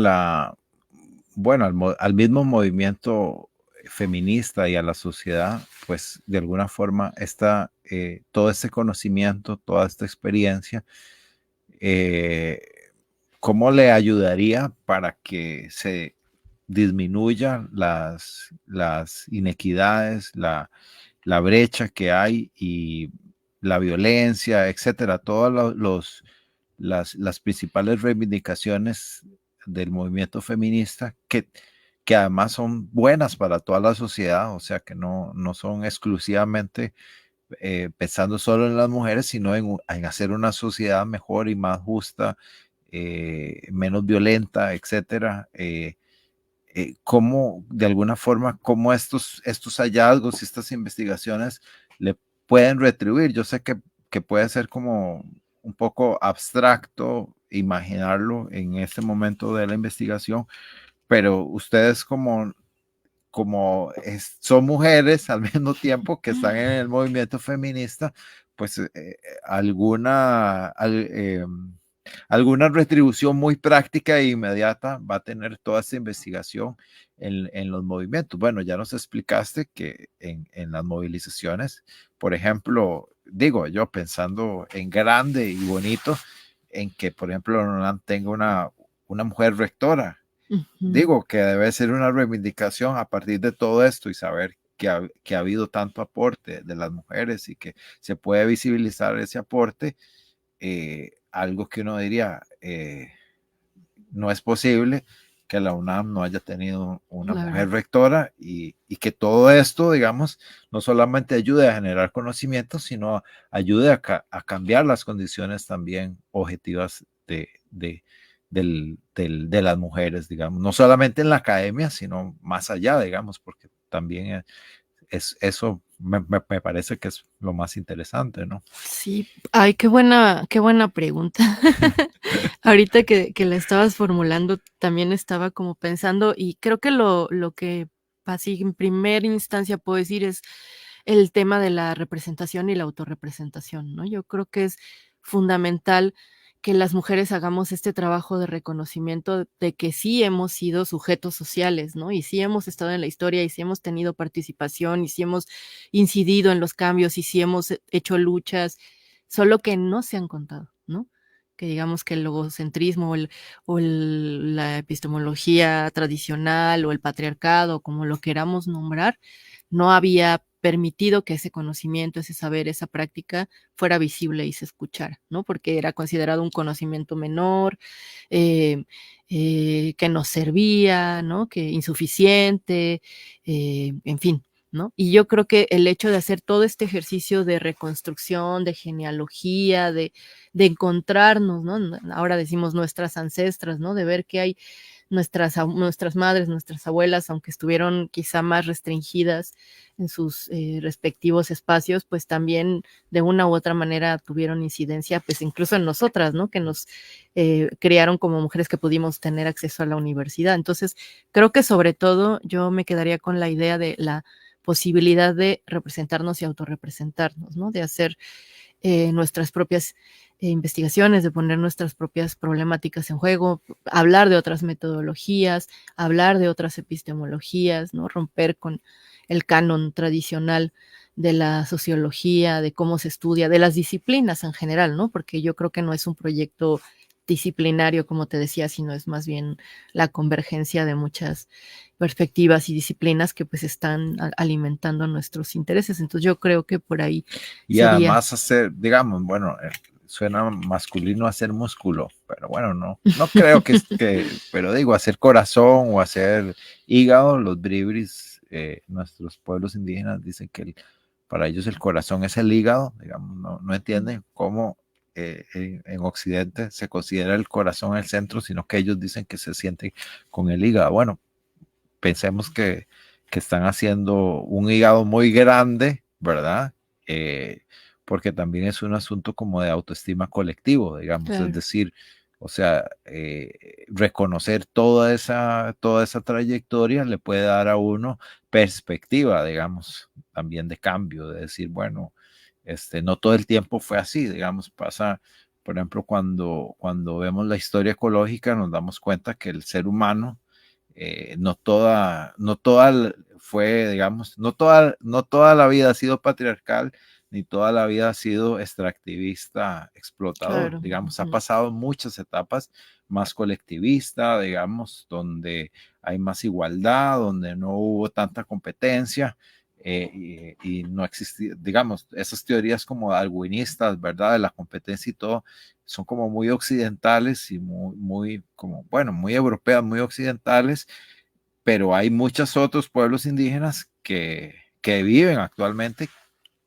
bueno, al mismo movimiento feminista y a la sociedad, pues de alguna forma todo este conocimiento, toda esta experiencia, eh, ¿cómo le ayudaría para que se disminuyan las inequidades, la brecha que hay y la violencia, etcétera, todas las principales reivindicaciones del movimiento feminista que además son buenas para toda la sociedad, o sea que no son exclusivamente pensando solo en las mujeres, sino en hacer una sociedad mejor y más justa, menos violenta, etcétera. Cómo, de alguna forma, cómo estos hallazgos y estas investigaciones le pueden retribuir. Yo sé que puede ser como un poco abstracto imaginarlo en este momento de la investigación, pero ustedes son mujeres al mismo tiempo que están en el movimiento feminista, pues alguna retribución muy práctica e inmediata va a tener toda esta investigación en los movimientos. Bueno, ya nos explicaste que en las movilizaciones, por ejemplo, digo yo pensando en grande y bonito, en que, por ejemplo, Roland tenga una mujer rectora. Digo que debe ser una reivindicación a partir de todo esto y saber que ha habido tanto aporte de las mujeres y que se puede visibilizar ese aporte, algo que uno diría, no es posible que la UNAM no haya tenido una Claro. mujer rectora y que todo esto, digamos, no solamente ayude a generar conocimiento, sino ayude a cambiar las condiciones también objetivas de las mujeres, digamos, no solamente en la academia, sino más allá, digamos, porque también eso me parece que es lo más interesante, ¿no? Sí, ay, qué buena pregunta. Ahorita que la estabas formulando, también estaba como pensando, y creo que lo que así en primera instancia puedo decir es el tema de la representación y la autorrepresentación, ¿no? Yo creo que es fundamental que las mujeres hagamos este trabajo de reconocimiento de que sí hemos sido sujetos sociales, ¿no? Y sí hemos estado en la historia, y sí hemos tenido participación, y sí hemos incidido en los cambios, y sí hemos hecho luchas, solo que no se han contado, ¿no? Que digamos que el logocentrismo la epistemología tradicional o el patriarcado, como lo queramos nombrar, no había permitido que ese conocimiento, ese saber, esa práctica fuera visible y se escuchara, ¿no? Porque era considerado un conocimiento menor, eh, que no servía, ¿no? Que insuficiente, en fin, ¿no? Y yo creo que el hecho de hacer todo este ejercicio de reconstrucción, de genealogía, de encontrarnos, ¿no? Ahora decimos nuestras ancestras, ¿no? De ver que hay nuestras madres, nuestras abuelas, aunque estuvieron quizá más restringidas en sus respectivos espacios, pues también de una u otra manera tuvieron incidencia, pues incluso en nosotras, ¿no? Que nos criaron como mujeres que pudimos tener acceso a la universidad. Entonces, creo que sobre todo yo me quedaría con la idea de la posibilidad de representarnos y autorrepresentarnos, ¿no? De hacer nuestras propias investigaciones, de poner nuestras propias problemáticas en juego, hablar de otras metodologías, hablar de otras epistemologías, ¿no? Romper con el canon tradicional de la sociología, de cómo se estudia, de las disciplinas en general, ¿no? Porque yo creo que no es un proyecto disciplinario, como te decía, sino es más bien la convergencia de muchas perspectivas y disciplinas que pues están alimentando nuestros intereses. Entonces yo creo que por ahí Y sería... además hacer, digamos, bueno, suena masculino hacer músculo, pero bueno, no creo pero digo, hacer corazón o hacer hígado, los bribris, nuestros pueblos indígenas dicen que para ellos el corazón es el hígado, digamos, no entienden cómo en Occidente se considera el corazón el centro, sino que ellos dicen que se siente con el hígado. Bueno, pensemos que están haciendo un hígado muy grande, ¿verdad? Porque también es un asunto como de autoestima colectivo, digamos, claro. Es decir, o sea, reconocer toda esa trayectoria le puede dar a uno perspectiva, digamos, también de cambio, de decir, bueno, no todo el tiempo fue así, digamos, pasa, por ejemplo, cuando vemos la historia ecológica, nos damos cuenta que el ser humano, no toda fue, digamos, no toda la vida ha sido patriarcal, ni toda la vida ha sido extractivista, explotador, claro. Digamos, ha pasado muchas etapas más colectivista, digamos, donde hay más igualdad, donde no hubo tanta competencia, y no existía, digamos, esas teorías como darwinistas, ¿verdad? De la competencia y todo, son como muy occidentales y muy como, bueno, muy europeas, muy occidentales, pero hay muchos otros pueblos indígenas que viven actualmente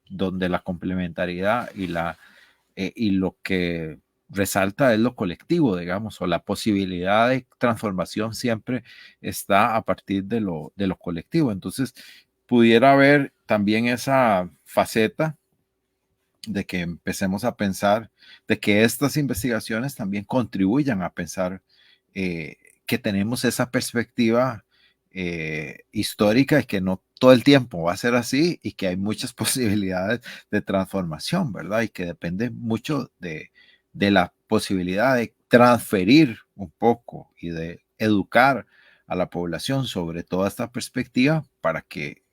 donde la complementariedad y lo que resalta es lo colectivo, digamos, o la posibilidad de transformación siempre está a partir de lo colectivo. Entonces, pudiera haber también esa faceta de que empecemos a pensar, de que estas investigaciones también contribuyan a pensar que tenemos esa perspectiva histórica y que no todo el tiempo va a ser así y que hay muchas posibilidades de transformación, ¿verdad? Y que depende mucho de la posibilidad de transferir un poco y de educar a la población sobre toda esta perspectiva para que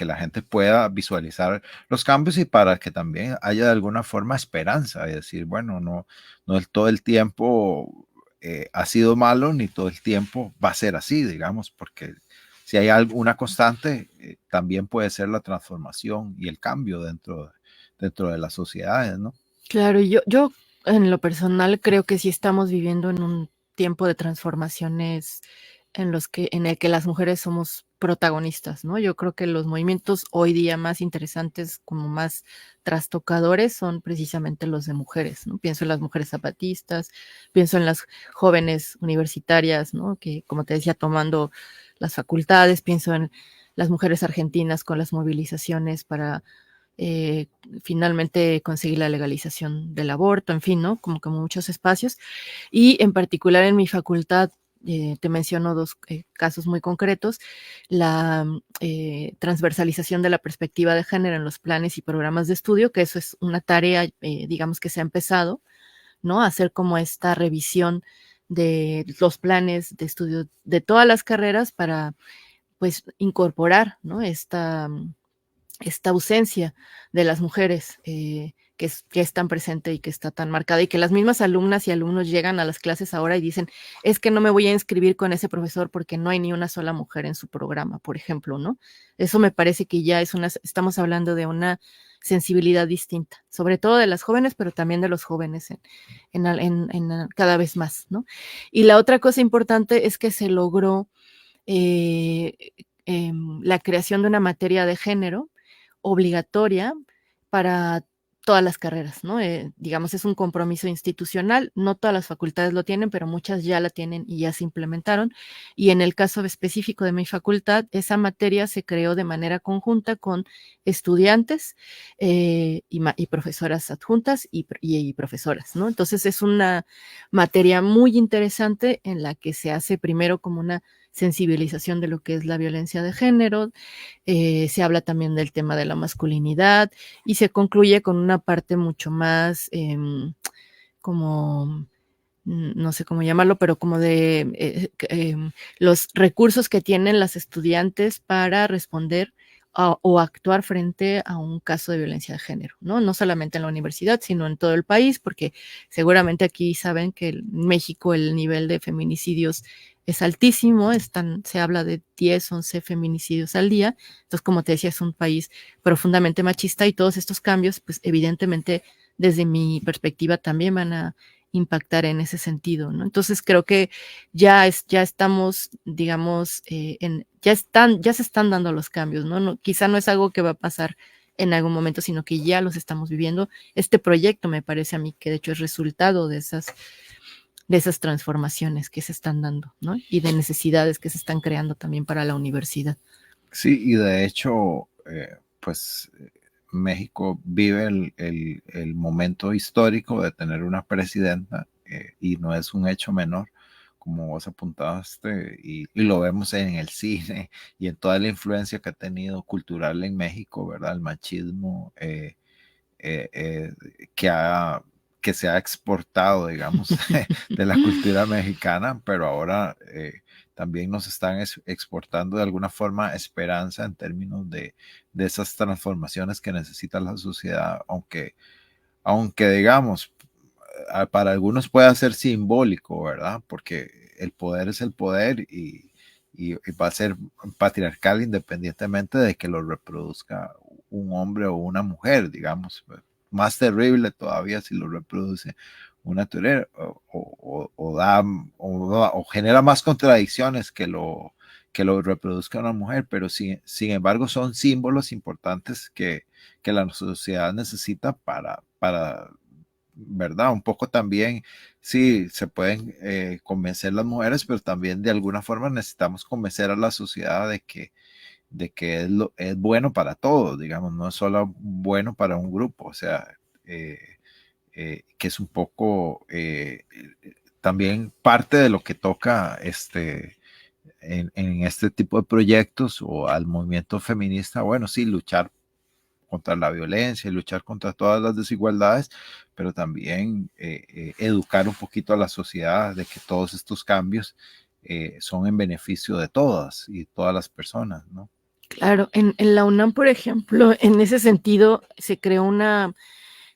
la gente pueda visualizar los cambios y para que también haya de alguna forma esperanza, es decir, bueno, no todo el tiempo ha sido malo, ni todo el tiempo va a ser así, digamos, porque si hay alguna constante, también puede ser la transformación y el cambio dentro de las sociedades, ¿no? Claro, yo en lo personal creo que sí estamos viviendo en un tiempo de transformaciones en el que las mujeres somos protagonistas, ¿no? Yo creo que los movimientos hoy día más interesantes, como más trastocadores, son precisamente los de mujeres, ¿no? Pienso en las mujeres zapatistas, pienso en las jóvenes universitarias, ¿no? Que, como te decía, tomando las facultades, pienso en las mujeres argentinas con las movilizaciones para finalmente conseguir la legalización del aborto, en fin, ¿no? Como muchos espacios. Y en particular en mi facultad, te menciono dos casos muy concretos, la transversalización de la perspectiva de género en los planes y programas de estudio, que eso es una tarea, digamos, que se ha empezado, ¿no? A hacer como esta revisión de los planes de estudio de todas las carreras para, pues, incorporar, ¿no? Esta ausencia de las mujeres que es tan presente y que está tan marcada, y que las mismas alumnas y alumnos llegan a las clases ahora y dicen, es que no me voy a inscribir con ese profesor porque no hay ni una sola mujer en su programa, por ejemplo, ¿no? Eso me parece que ya estamos hablando de una sensibilidad distinta, sobre todo de las jóvenes, pero también de los jóvenes en cada vez más, ¿no? Y la otra cosa importante es que se logró la creación de una materia de género obligatoria para todas las carreras, ¿no? Digamos, es un compromiso institucional, no todas las facultades lo tienen, pero muchas ya la tienen y ya se implementaron, y en el caso específico de mi facultad, esa materia se creó de manera conjunta con estudiantes y profesoras adjuntas y profesoras, ¿no? Entonces es una materia muy interesante en la que se hace primero como una sensibilización de lo que es la violencia de género, se habla también del tema de la masculinidad y se concluye con una parte mucho más como no sé cómo llamarlo, pero como de los recursos que tienen las estudiantes para responder o actuar frente a un caso de violencia de género, ¿no? No solamente en la universidad, sino en todo el país, porque seguramente aquí saben que en México el nivel de feminicidios es altísimo, se habla de 10, 11 feminicidios al día, entonces como te decía, es un país profundamente machista y todos estos cambios, pues evidentemente desde mi perspectiva también van a impactar en ese sentido, ¿no? Entonces creo que ya estamos, digamos, ya se están dando los cambios, ¿no? Quizá no es algo que va a pasar en algún momento, sino que ya los estamos viviendo. Este proyecto me parece a mí que de hecho es resultado de esas transformaciones que se están dando, ¿no? Y de necesidades que se están creando también para la universidad. Sí, y de hecho, pues México vive el momento histórico de tener una presidenta y no es un hecho menor, como vos apuntaste, y lo vemos en el cine y en toda la influencia que ha tenido cultural en México, ¿verdad? El machismo eh, eh, que, que se ha exportado, digamos, de la cultura mexicana, pero ahora también nos están exportando de alguna forma esperanza en términos de esas transformaciones que necesita la sociedad, aunque digamos, para algunos puede ser simbólico, ¿verdad? Porque el poder es el poder y va a ser patriarcal independientemente de que lo reproduzca un hombre o una mujer, digamos. Más terrible todavía si lo reproduce una mujer o genera más contradicciones que lo reproduzca una mujer, pero sin embargo son símbolos importantes que la sociedad necesita para ¿verdad? Un poco también, sí, se pueden convencer las mujeres, pero también de alguna forma necesitamos convencer a la sociedad de que es bueno para todos, digamos, no es solo bueno para un grupo, o sea, que es un poco también parte de lo que toca en este tipo de proyectos o al movimiento feminista, bueno, sí, luchar contra la violencia y luchar contra todas las desigualdades, pero también educar un poquito a la sociedad de que todos estos cambios son en beneficio de todas y todas las personas, ¿no? Claro, en la UNAM, por ejemplo, en ese sentido se creó una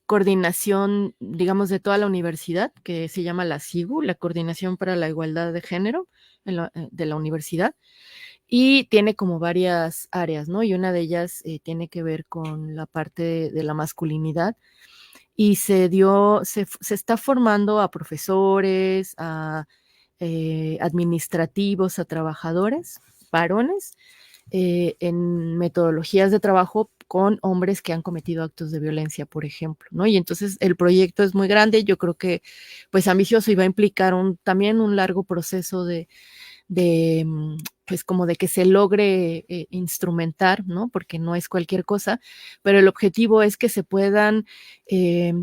coordinación, digamos, de toda la universidad, que se llama la CIGU, la Coordinación para la Igualdad de Género de la universidad, y tiene como varias áreas, ¿no? Y una de ellas tiene que ver con la parte de la masculinidad, y se está formando a profesores, a administrativos, a trabajadores, varones, en metodologías de trabajo con hombres que han cometido actos de violencia, por ejemplo, ¿no? Y entonces el proyecto es muy grande, yo creo que pues ambicioso y va a implicar también un largo proceso de pues como de que se logre instrumentar, ¿no? Porque no es cualquier cosa, pero el objetivo es que se puedan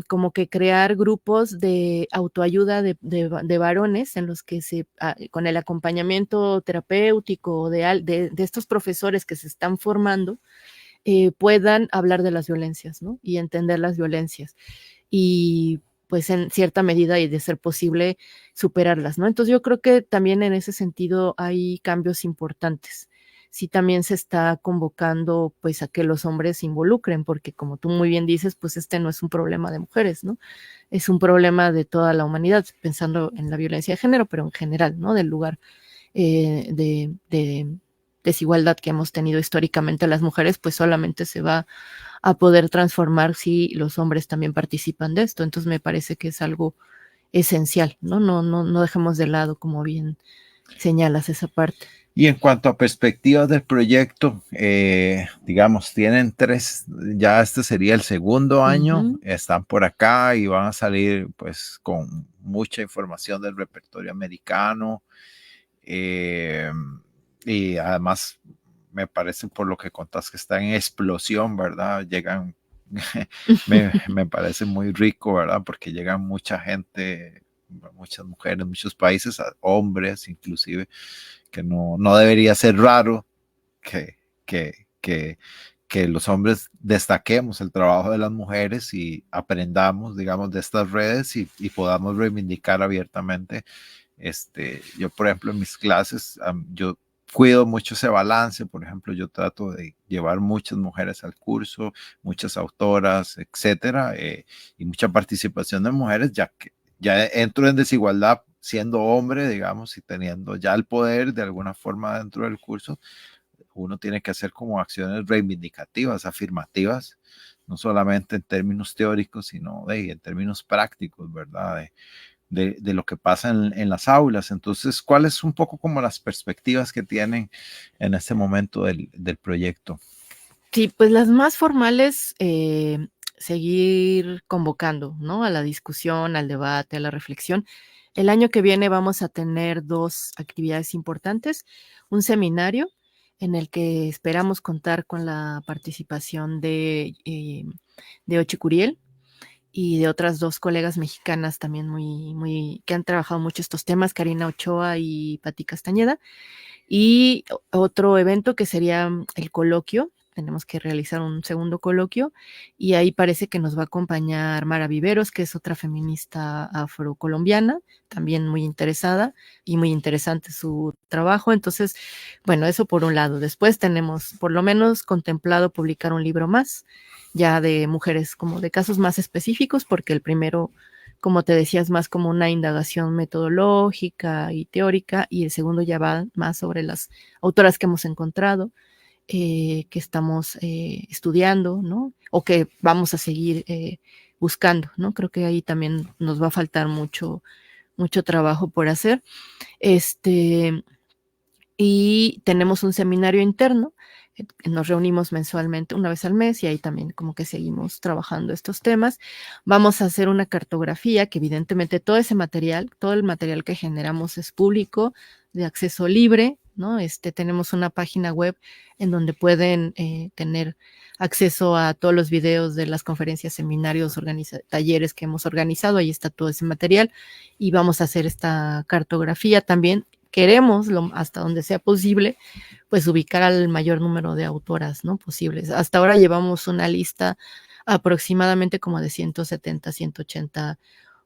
como que crear grupos de autoayuda de varones en los que con el acompañamiento terapéutico de estos profesores que se están formando, puedan hablar de las violencias, ¿no? Y entender las violencias. Y pues en cierta medida y de ser posible superarlas, ¿no? Entonces yo creo que también en ese sentido hay cambios importantes. Sí, también se está convocando pues a que los hombres se involucren, porque como tú muy bien dices, pues este no es un problema de mujeres, ¿no? Es un problema de toda la humanidad, pensando en la violencia de género, pero en general, ¿no? Del lugar de desigualdad que hemos tenido históricamente las mujeres, pues solamente se va a poder transformar si los hombres también participan de esto. Entonces me parece que es algo esencial, ¿no? No dejemos de lado, como bien señalas esa parte. Y en cuanto a perspectivas del proyecto, digamos, tienen 3, ya este sería el segundo año, están por acá y van a salir pues con mucha información del repertorio americano. Y además me parece por lo que contás que está en explosión, ¿verdad? me parece muy rico, ¿verdad? Porque llegan mucha gente muchas mujeres, muchos países, hombres inclusive, que no debería ser raro que, que, que, que los hombres destaquemos el trabajo de las mujeres y aprendamos, digamos, de estas redes y podamos reivindicar abiertamente. Yo, por ejemplo, en mis clases, yo cuido mucho ese balance. Por ejemplo, yo trato de llevar muchas mujeres al curso, muchas autoras, etcétera, y mucha participación de mujeres, ya que ya entro en desigualdad siendo hombre, digamos, y teniendo ya el poder de alguna forma dentro del curso. Uno tiene que hacer como acciones reivindicativas, afirmativas, no solamente en términos teóricos, sino en términos prácticos, ¿verdad? De lo que pasa en las aulas. Entonces, ¿cuáles son un poco como las perspectivas que tienen en este momento del proyecto? Sí, pues las más formales, seguir convocando, ¿no? A la discusión, al debate, a la reflexión. El año que viene vamos a tener 2 actividades importantes, un seminario en el que esperamos contar con la participación de Ochi Curiel y de otras 2 colegas mexicanas también muy que han trabajado mucho estos temas, Karina Ochoa y Pati Castañeda. Y otro evento que sería el coloquio. Tenemos que realizar un segundo coloquio y ahí parece que nos va a acompañar Mara Viveros, que es otra feminista afrocolombiana, también muy interesada y muy interesante su trabajo. Entonces, bueno, eso por un lado. Después tenemos por lo menos contemplado publicar un libro más, ya de mujeres, como de casos más específicos, porque el primero, como te decía, es más como una indagación metodológica y teórica, y el segundo ya va más sobre las autoras que hemos encontrado, que estamos estudiando, ¿no? O que vamos a seguir buscando, ¿no? Creo que ahí también nos va a faltar mucho trabajo por hacer. Y tenemos un seminario interno, nos reunimos mensualmente, una vez al mes, y ahí también como que seguimos trabajando estos temas. Vamos a hacer una cartografía, que evidentemente todo ese material, todo el material que generamos es público, de acceso libre, ¿no? Tenemos una página web en donde pueden tener acceso a todos los videos de las conferencias, seminarios, talleres que hemos organizado. Ahí está todo ese material y vamos a hacer esta cartografía también. Queremos, hasta donde sea posible, pues ubicar al mayor número de autoras, ¿no? Posibles. Hasta ahora llevamos una lista aproximadamente como de 170, 180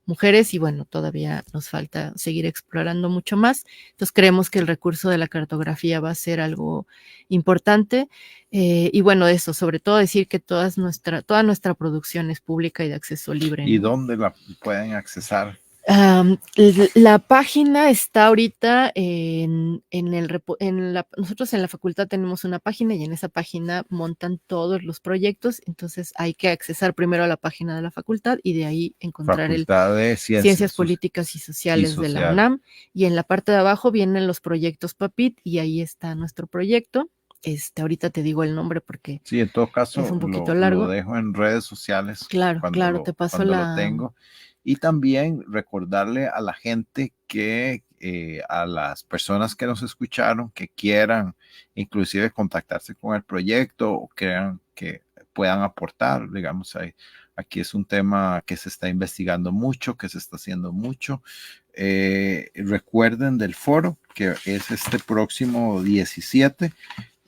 mujeres y bueno, todavía nos falta seguir explorando mucho más. Entonces creemos que el recurso de la cartografía va a ser algo importante y bueno, eso, sobre todo decir que toda nuestra producción es pública y de acceso libre, ¿no? ¿Y dónde la pueden accesar? La página está ahorita nosotros en la facultad tenemos una página y en esa página montan todos los proyectos, entonces hay que accesar primero a la página de la facultad y de ahí encontrar Facultad de Ciencias Políticas y Sociales de la UNAM, y en la parte de abajo vienen los proyectos PAPIT y ahí está nuestro proyecto. Ahorita te digo el nombre porque sí, en todo caso es un poquito largo. Lo dejo en redes sociales. Claro, te paso lo tengo. Y también recordarle a la gente que a las personas que nos escucharon, que quieran inclusive contactarse con el proyecto o crean que puedan aportar, digamos, aquí es un tema que se está investigando mucho, que se está haciendo mucho. Recuerden del foro, que es este próximo 17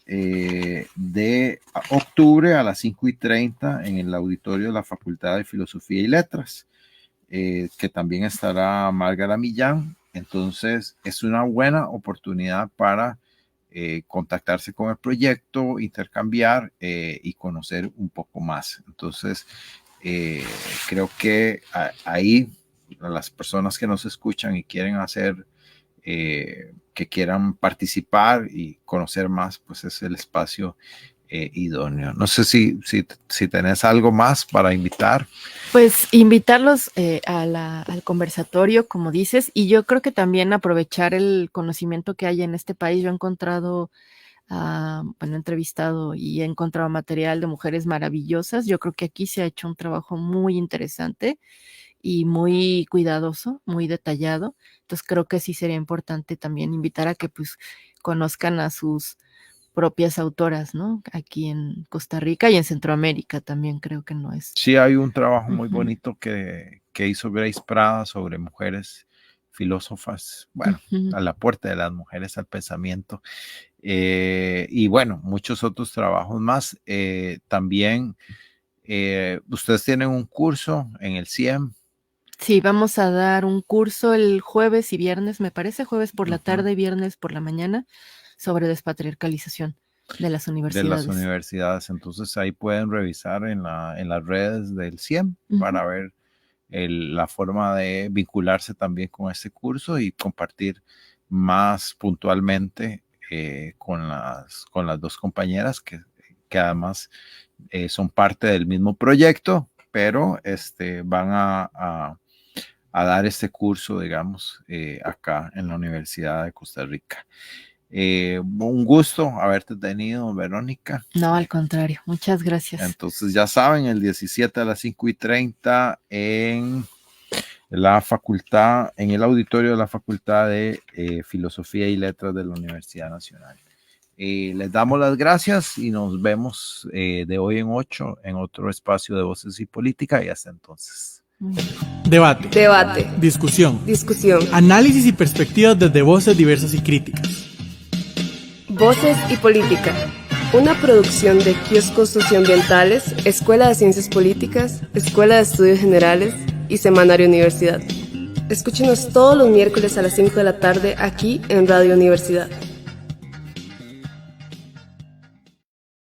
de octubre a las 5:30 en el auditorio de la Facultad de Filosofía y Letras, que también estará Márgara Millán. Entonces es una buena oportunidad para contactarse con el proyecto, intercambiar y conocer un poco más. Entonces creo que ahí las personas que nos escuchan y quieren hacer que quieran participar y conocer más, pues es el espacio idóneo. No sé si tenés algo más para invitar. Pues invitarlos al conversatorio, como dices, y yo creo que también aprovechar el conocimiento que hay en este país. Yo he encontrado, he entrevistado y he encontrado material de mujeres maravillosas. Yo creo que aquí se ha hecho un trabajo muy interesante y muy cuidadoso, muy detallado. Entonces creo que sí sería importante también invitar a que pues conozcan a sus propias autoras, ¿no? Aquí en Costa Rica y en Centroamérica también creo que no es. Sí, hay un trabajo muy bonito que que hizo Grace Prada sobre mujeres filósofas, bueno, al aporte de las mujeres al pensamiento, y bueno, muchos otros trabajos más. También ustedes tienen un curso en el CIEM. Sí, vamos a dar un curso el jueves y viernes, me parece, jueves por la tarde y viernes por la mañana, sobre despatriarcalización de las universidades. Entonces ahí pueden revisar en las redes del CIEM para ver la forma de vincularse también con este curso y compartir más puntualmente con las dos compañeras que además son parte del mismo proyecto, pero van a dar este curso, digamos, acá en la Universidad de Costa Rica. Un gusto haberte tenido, Verónica. No, al contrario, muchas gracias. Entonces ya saben, el 17 a las 5:30 en la facultad, en el auditorio de la Facultad de Filosofía y Letras de la Universidad Nacional. Les damos las gracias y nos vemos de hoy en 8 en otro espacio de Voces y Política, y hasta entonces. Debate. Discusión. Análisis y perspectivas desde voces diversas y críticas. Voces y Política, una producción de Kioscos Socioambientales, Escuela de Ciencias Políticas, Escuela de Estudios Generales y Semanario Universidad. Escúchenos todos los miércoles a las 5 de la tarde aquí en Radio Universidad.